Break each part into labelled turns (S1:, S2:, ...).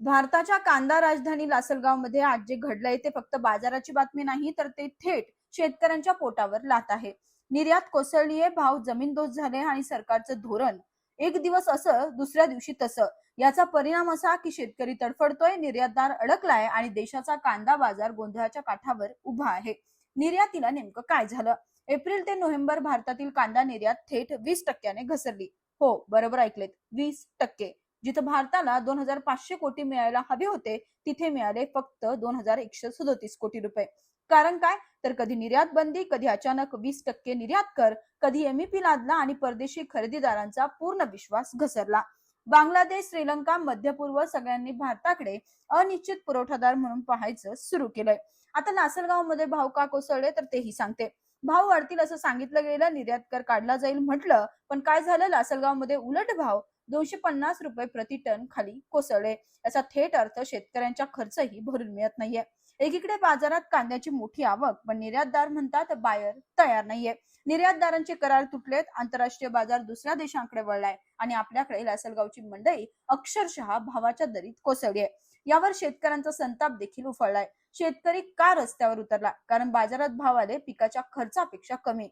S1: भारताच्या कांदा राजधानी लासलगावमध्ये आज जे घडलंय ते फक्त बाजाराची बातमी नाही, तर ते थेट शेतकऱ्यांच्या पोटावर लात आहे. निर्यात कोसळलीये, भाव जमीनदोस्त झाले आणि सरकारचं धोरण एक दिवस असं दुसऱ्या दिवशी तसं. याचा परिणाम असा की शेतकरी तडफडतोय, निर्यातदार अडकलाय आणि देशाचा कांदा बाजार गोंधळाच्या काठावर उभा आहे. निर्यातीला नेमकं काय झालं? एप्रिल ते नोव्हेंबर भारतातील कांदा निर्यात थेट 20% घसरली. हो, बरोबर ऐकलेत, 20%. जिथं भारताला 2,500 कोटी मिळायला हवे होते, तिथे मिळाले फक्त 2,137 कोटी रुपये. कारण काय? तर कधी निर्यात बंदी, कधी अचानक 20% निर्यात कर, कधी एमईपी लादला आणि परदेशी खरेदीदारांचा पूर्ण विश्वास घसरला. बांगलादेश, श्रीलंका, मध्य पूर्व सगळ्यांनी भारताकडे अनिश्चित पुरवठादार म्हणून पाहायचं सुरू केलंय. आता लासलगावमध्ये भाव का कोसळले तर तेही सांगते. भाव वाढतील असं सांगितलं गेलं, निर्यात कर काढला जाईल म्हटलं, पण काय झालं? लासलगावमध्ये उलट भाव 250 रुपये प्रति टन खाली कोसळले. याचा थेट अर्थ शेतकऱ्यांच्या खर्चही भरून मिळत नाहीये. एकीकडे बाजारात कांद्याची मोठी आवक, पण निर्यातदार म्हणतात बायर तयार नाहीये. निर्यातदारांचे करार तुटलेत, आंतरराष्ट्रीय बाजार दुसऱ्या देशांकडे वळलाय आणि आपल्याकडे लासलगावची मंडई अक्षरशः भावाच्या दरीत कोसळली आहे. यावर शेतकऱ्यांचा संताप देखील उफाळलाय. शेतकरी का रस्त्यावर उतरला? कारण बाजारात भाव आले पिकाच्या खर्चापेक्षा कमी.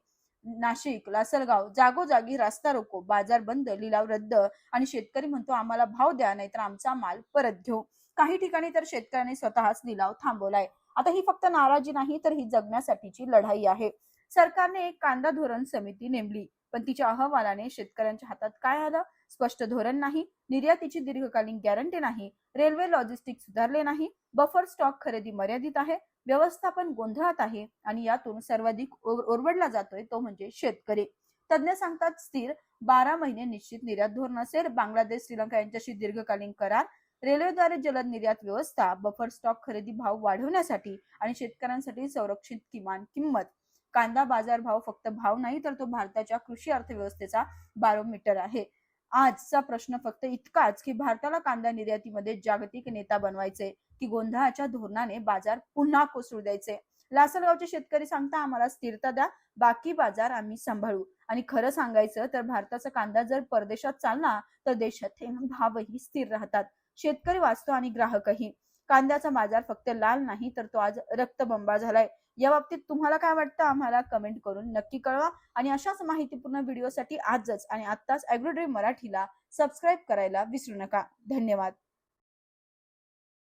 S1: नाशिक, लासलगाव जागोजागी रास्ता रोको, बाजार बंद, लिलाव रद्द आणि शेतकरी म्हणतो आम्हाला भाव द्या नाहीतर आमचा माल परत घेऊ. काही ठिकाणी तर शेतकऱ्यांनी स्वतःच लिलाव थांबवलाय. आता ही फक्त नाराजी नाही, तर ही जगण्यासाठीची लढाई आहे. सरकारने एक कांदा धोरण समिती नेमली, पण तिच्या अहवालाने शेतकऱ्यांच्या हातात काय आलं? स्पष्ट धोरण नाही, निर्यातीची दीर्घकालीन गॅरंटी नाही, रेल्वे लॉजिस्टिक सुधारले नाही, बफर स्टॉक खरेदी मर्यादित आहे, व्यवस्थापन गोंधळात आहे आणि यातून सर्वाधिक ओरबडला जातोय तो म्हणजे शेतकरी. तज्ञ सांगतात स्थिर 12 महिने निश्चित निर्यात धोरण असेल, बांगलादेश, श्रीलंका यांच्याशी दीर्घकालीन करार, रेल्वेद्वारे जलद निर्यात व्यवस्था, बफर स्टॉक खरेदी भाव वाढवण्यासाठी आणि शेतकऱ्यांसाठी संरक्षित किमान किंमत. कांदा बाजार भाव फक्त भाव नाही, तर तो भारताच्या कृषी अर्थव्यवस्थेचा बारोमीटर आहे. आजचा प्रश्न फक्त इतकाच की भारताला कांदा निर्यातीमध्ये जागतिक नेता बनवायचे की गोंधळाच्या धोरणाने बाजार पुन्हा कोसळू द्यायचे. लासलगावचे शेतकरी सांगता आम्हाला स्थिरता द्या, बाकी बाजार आम्ही सांभाळू. आणि खरं सांगायचं तर भारताचा कांदा जर परदेशात चालला तर देशात भावही स्थिर राहतात. शेतकरी वाचतो आणि ग्राहकही. कांद्याचा बाजार फक्त लाल नाही, तर तो आज रक्तबंबाळ झालाय. या बाबतीत तुम्हाला काय वाटतं? आम्हाला कमेंट करून नक्की कळवा आणि अशाच माहितीपूर्ण व्हिडिओसाठी आजच आणि आत्ताच ॲग्रोड्रीम मराठीला सबस्क्राईब करायला विसरू नका. धन्यवाद.